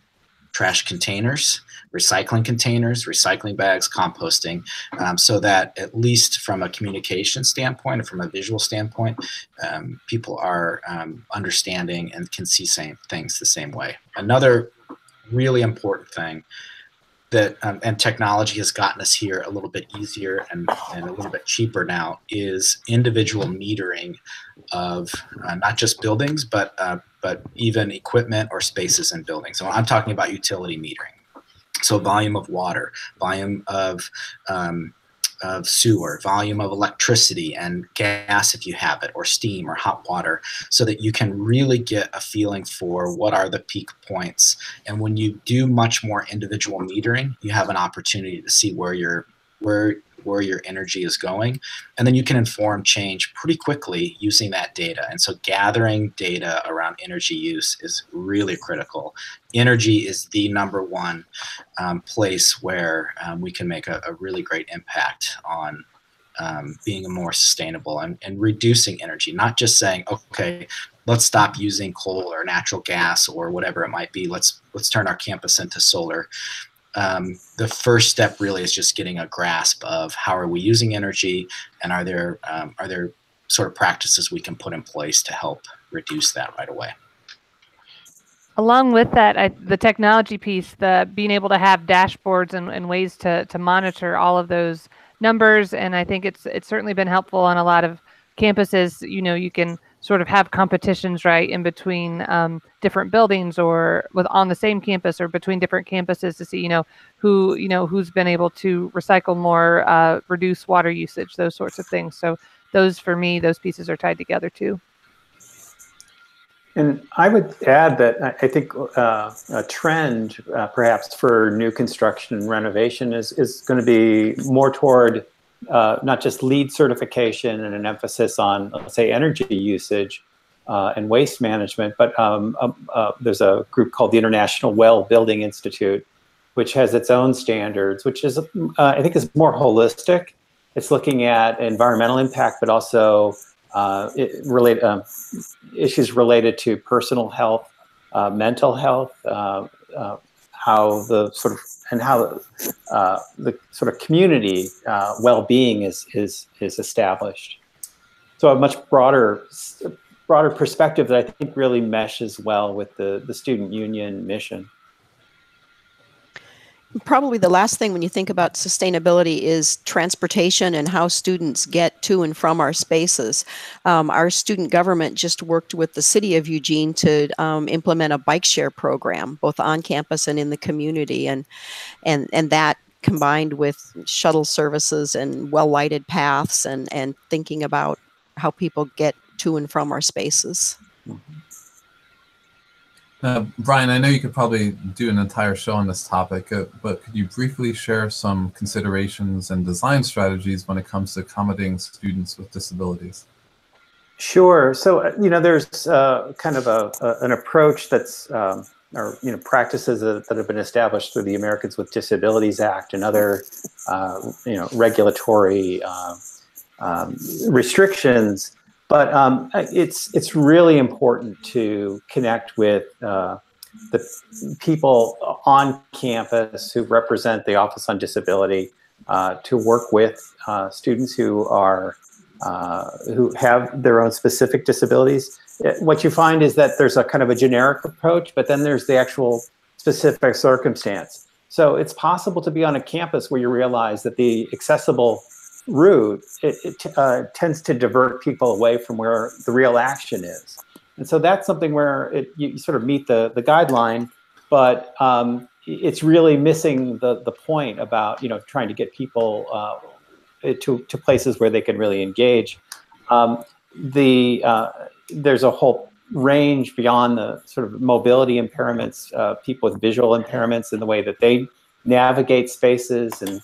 Speaker 3: trash containers, recycling bags, composting, so that at least from a communication standpoint or from a visual standpoint, people are understanding and can see things the same way. Another really important thing that, and technology has gotten us here a little bit easier and a little bit cheaper now, is individual metering of not just buildings, but even equipment or spaces in buildings. So I'm talking about utility metering. So volume of water, volume of sewer, volume of electricity and gas if you have it, or steam or hot water, so that you can really get a feeling for what are the peak points. And when you do much more individual metering, you have an opportunity to see where your energy is going, and then you can inform change pretty quickly using that data. And so gathering data around energy use is really critical. Energy is the #1 place where we can make a really great impact on being more sustainable and reducing energy, not just saying, okay, let's stop using coal or natural gas or whatever it might be. Let's turn our campus into solar. The first step really is just getting a grasp of how are we using energy, and are there sort of practices we can put in place to help reduce that right away.
Speaker 5: Along with that, the technology piece, the being able to have dashboards and ways to monitor all of those numbers, and I think it's certainly been helpful on a lot of campuses. You know, you can sort of have competitions right in between different buildings, or on the same campus, or between different campuses, to see who's been able to recycle more, reduce water usage, those sorts of things. So those, for me, those pieces are tied together too.
Speaker 2: And I would add that I think a trend perhaps for new construction and renovation is going to be more toward not just LEED certification and an emphasis on, let's say, energy usage and waste management, but there's a group called the International Well Building Institute, which has its own standards, which is, I think, is more holistic. It's looking at environmental impact, but also issues related to personal health, mental health, how the sort of community well-being is established. So a much broader perspective that I think really meshes well with the student union mission.
Speaker 6: Probably the last thing when you think about sustainability is transportation and how students get to and from our spaces. Our student government just worked with the city of Eugene to implement a bike share program, both on campus and in the community. And that combined with shuttle services and well-lighted paths and thinking about how people get to and from our spaces.
Speaker 1: Brian, I know you could probably do an entire show on this topic, but could you briefly share some considerations and design strategies when it comes to accommodating students with disabilities?
Speaker 2: Sure. So, there's kind of an approach that's, or practices that have been established through the Americans with Disabilities Act and other, regulatory restrictions But it's really important to connect with the people on campus who represent the Office on Disability, to work with students who have their own specific disabilities. What you find is that there's a kind of a generic approach, but then there's the actual specific circumstance. So it's possible to be on a campus where you realize that the accessible route tends to divert people away from where the real action is. And so that's something where you sort of meet the guideline, but it's really missing the point about, you know, trying to get people to places where they can really engage. There's a whole range beyond the sort of mobility impairments, people with visual impairments in the way that they navigate spaces, and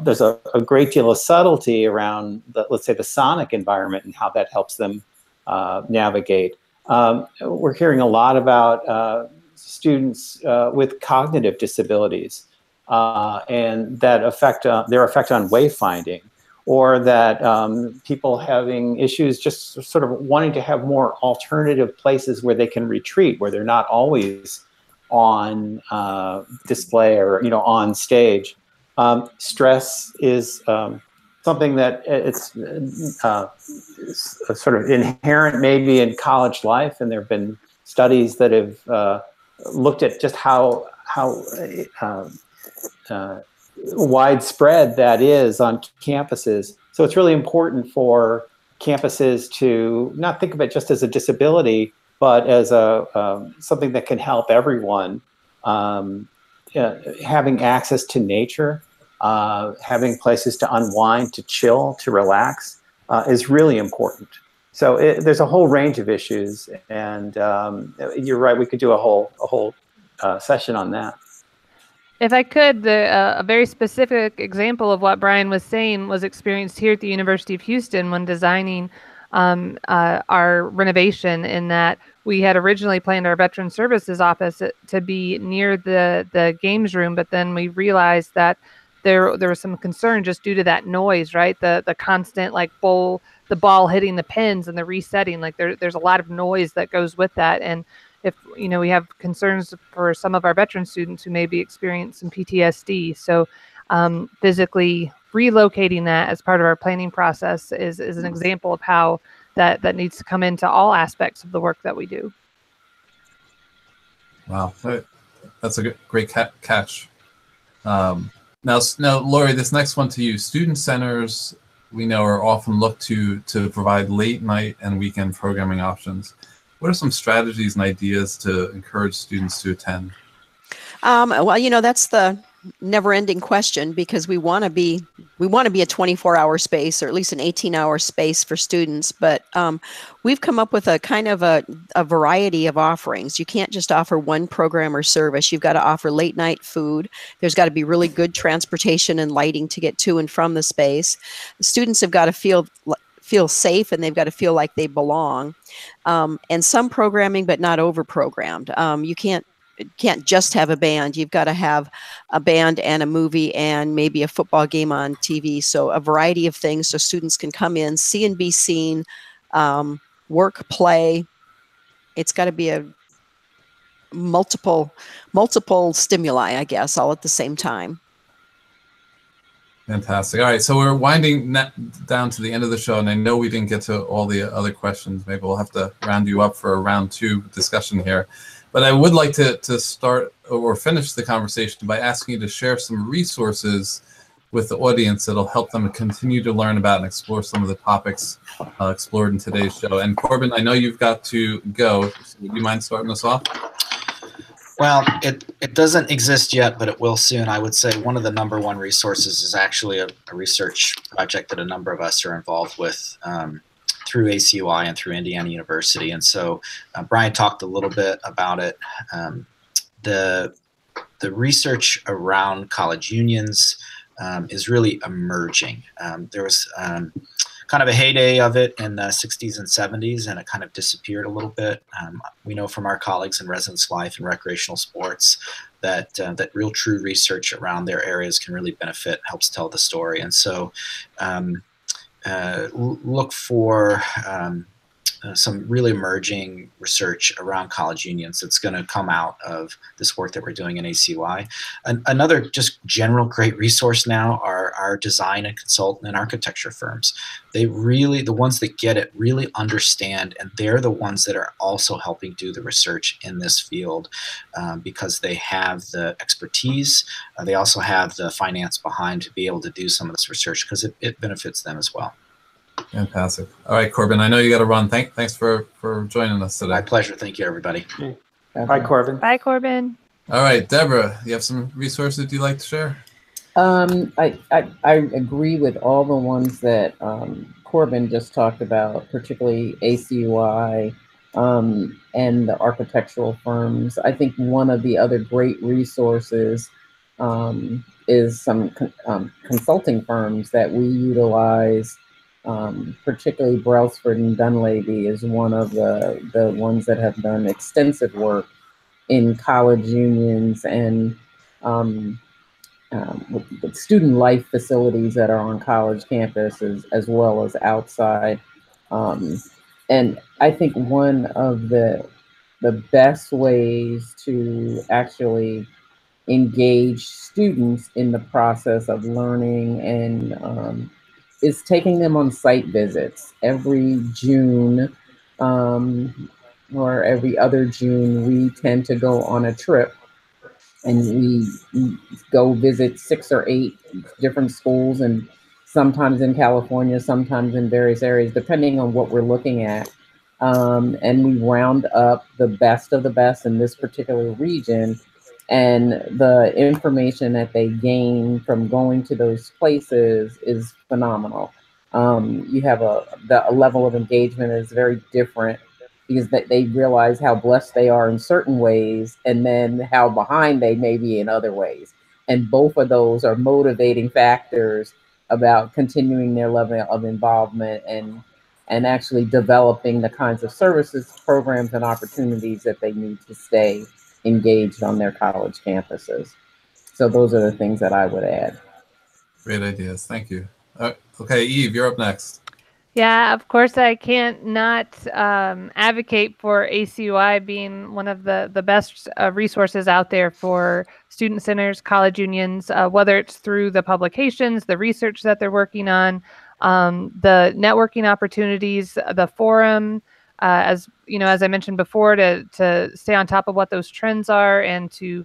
Speaker 2: there's a great deal of subtlety around let's say the sonic environment and how that helps them navigate. We're hearing a lot about students with cognitive disabilities and that their effect on wayfinding, or that people having issues just sort of wanting to have more alternative places where they can retreat, where they're not always on display or, you know, on stage. Stress is something that it's sort of inherent maybe in college life, and there have been studies that have looked at just how widespread that is on campuses. So it's really important for campuses to not think of it just as a disability, but as something that can help everyone. Having access to nature, having places to unwind, to chill, to relax is really important. So there's a whole range of issues, and you're right, we could do a whole session on that.
Speaker 5: If I could, a very specific example of what Brian was saying was experienced here at the University of Houston when designing our renovation, in that we had originally planned our Veteran Services office to be near the games room, but then we realized that there was some concern just due to that noise, right? The constant like the ball hitting the pins and the resetting, like there's a lot of noise that goes with that. And if, you know, we have concerns for some of our veteran students who may be experiencing some PTSD. So physically relocating that as part of our planning process is an example of how that needs to come into all aspects of the work that we do.
Speaker 1: Wow, that's a great catch. Now, Laurie, this next one to you. Student centers, we know, are often looked to provide late night and weekend programming options. What are some strategies and ideas to encourage students to attend?
Speaker 6: Well, you know, that's the never-ending question, because we want to be a 24-hour space, or at least an 18-hour space for students. But we've come up with a kind of a variety of offerings. You can't just offer one program or service. You've got to offer late-night food. There's got to be really good transportation and lighting to get to and from the space. The students have got to feel safe, and they've got to feel like they belong. And some programming, but not over-programmed. You can't just have a band. You've got to have a band and a movie and maybe a football game on TV. So a variety of things so students can come in, see and be seen, work, play. It's got to be a multiple stimuli, I guess, all at the same time.
Speaker 1: Fantastic. All right, so we're winding down to the end of the show, and I know we didn't get to all the other questions. Maybe we'll have to round you up for a round 2 discussion here. But I would like to start or finish the conversation by asking you to share some resources with the audience that'll help them continue to learn about and explore some of the topics explored in today's show. And Corbin, I know you've got to go. So would you mind starting us off?
Speaker 3: Well, it doesn't exist yet, but it will soon. I would say one of the #1 resources is actually a research project that a number of us are involved with through ACUI and through Indiana University. And so Brian talked a little bit about it. The research around college unions is really emerging. There was kind of a heyday of it in the 60s and 70s, and it kind of disappeared a little bit. We know from our colleagues in residence life and recreational sports that that real true research around their areas can really benefit, helps tell the story. And so look for some really emerging research around college unions that's going to come out of this work that we're doing in ACUI. Another just general great resource now are our design and consultant and architecture firms. They really, the ones that get it, really understand, and they're the ones that are also helping do the research in this field because they have the expertise. They also have the finance behind to be able to do some of this research because it benefits them as well.
Speaker 1: Fantastic. All right, Corbin, I know you got to run. Thanks for joining us today.
Speaker 3: My pleasure. Thank you, everybody.
Speaker 2: Bye, Corbin.
Speaker 5: Bye, Corbin.
Speaker 1: All right, Debra, you have some resources you'd like to share?
Speaker 4: I agree with all the ones that Corbin just talked about, particularly ACUI and the architectural firms. I think one of the other great resources is some consulting firms that we utilize. Particularly Brailsford and Dunleavy is one of the ones that have done extensive work in college unions and with student life facilities that are on college campuses as well as outside. And I think one of the best ways to actually engage students in the process of learning and is taking them on site visits. Every June or every other June, we tend to go on a trip and we go visit 6 or 8 different schools, and sometimes in California, sometimes in various areas, depending on what we're looking at. And we round up the best of the best in this particular region. And the information that they gain from going to those places is phenomenal. You have a level of engagement is very different because they realize how blessed they are in certain ways and then how behind they may be in other ways. And both of those are motivating factors about continuing their level of involvement and actually developing the kinds of services, programs, and opportunities that they need to stay engaged on their college campuses. So those are the things that I would add.
Speaker 1: Great ideas. Thank you. Okay, Eve, you're up next.
Speaker 5: Yeah, of course, I can't not advocate for ACUI being one of the best resources out there for student centers, college unions, whether it's through the publications, the research that they're working on, the networking opportunities, the forum, as you know, as I mentioned before, to stay on top of what those trends are and to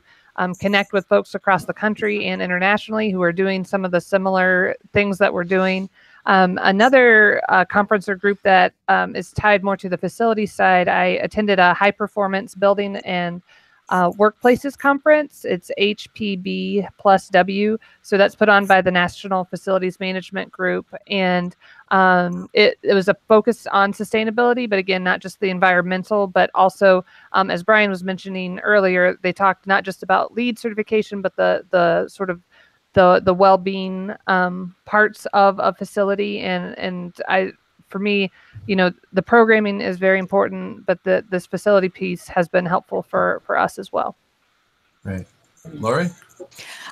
Speaker 5: connect with folks across the country and internationally who are doing some of the similar things that we're doing. Another conference or group that is tied more to the facility side, I attended a high performance building and workplaces conference. It's HPB+W. So that's put on by the National Facilities Management Group. And it was a focus on sustainability, but again, not just the environmental, but also, as Brian was mentioning earlier, they talked not just about LEED certification, but the sort of the well-being parts of a facility. And for me, you know, the programming is very important, but this facility piece has been helpful for us as well.
Speaker 1: Great. Laurie?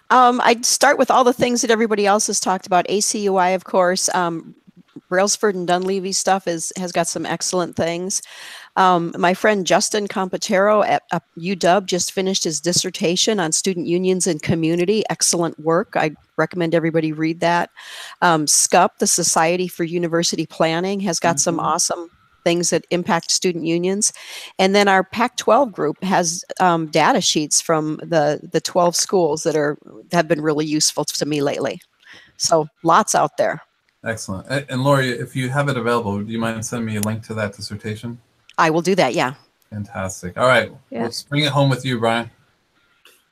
Speaker 6: I'd start with all the things that everybody else has talked about. ACUI, of course. Brailsford and Dunleavy stuff has got some excellent things. My friend Justin Compatero at UW just finished his dissertation on student unions and community. Excellent work. I recommend everybody read that. SCUP, the Society for University Planning, has got some awesome things that impact student unions. And then our Pac-12 group has data sheets from the 12 schools that have been really useful to me lately. So lots out there.
Speaker 1: Excellent. And Laurie, if you have it available, do you mind sending me a link to that dissertation?
Speaker 6: I will do that, yeah.
Speaker 1: Fantastic. All right, let's bring it home with you, Brian.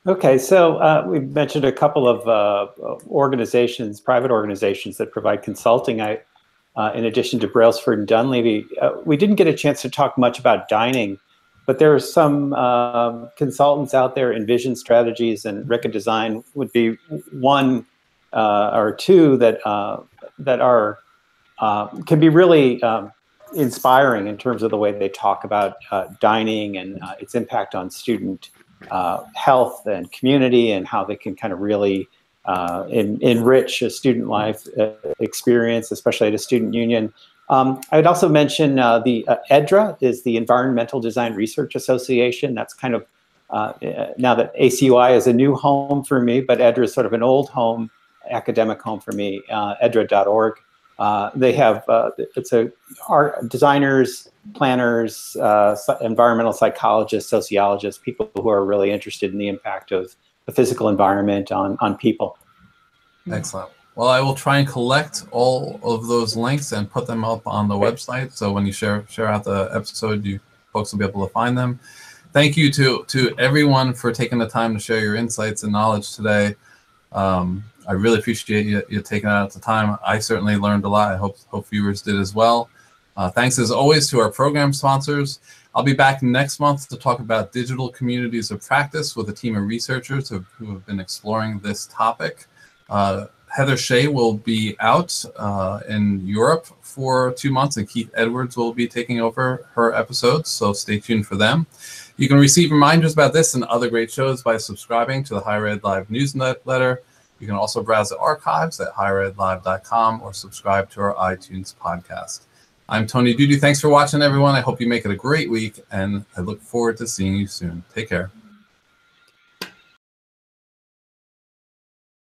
Speaker 2: Okay, so we mentioned a couple of organizations, private organizations that provide consulting. In addition to Brailsford and Dunleavy, we didn't get a chance to talk much about dining, but there are some consultants out there. Envision Strategies and Ricka Design would be one or two that are can be really inspiring in terms of the way they talk about dining and its impact on student health and community, and how they can kind of really enrich a student life experience, especially at a student union. I would also mention the EDRA is the Environmental Design Research Association. That's kind of, now that ACUI is a new home for me, but EDRA is sort of an old home, academic home for me, edra.org. They have, designers, planners, environmental psychologists, sociologists, people who are really interested in the impact of the physical environment on people.
Speaker 1: Excellent. Well, I will try and collect all of those links and put them up on the website. So when you share out the episode, you folks will be able to find them. Thank you to everyone for taking the time to share your insights and knowledge today. I really appreciate you taking out the time. I certainly learned a lot. I hope viewers did as well. Thanks as always to our program sponsors. I'll be back next month to talk about digital communities of practice with a team of researchers who have been exploring this topic. Heather Shea will be out in Europe for 2 months, and Keith Edwards will be taking over her episodes, so stay tuned for them. You can receive reminders about this and other great shows by subscribing to the Higher Ed Live newsletter. You can also browse the archives at higheredlive.com or subscribe to our iTunes podcast. I'm Tony Doody. Thanks for watching, everyone. I hope you make it a great week, and I look forward to seeing you soon. Take care.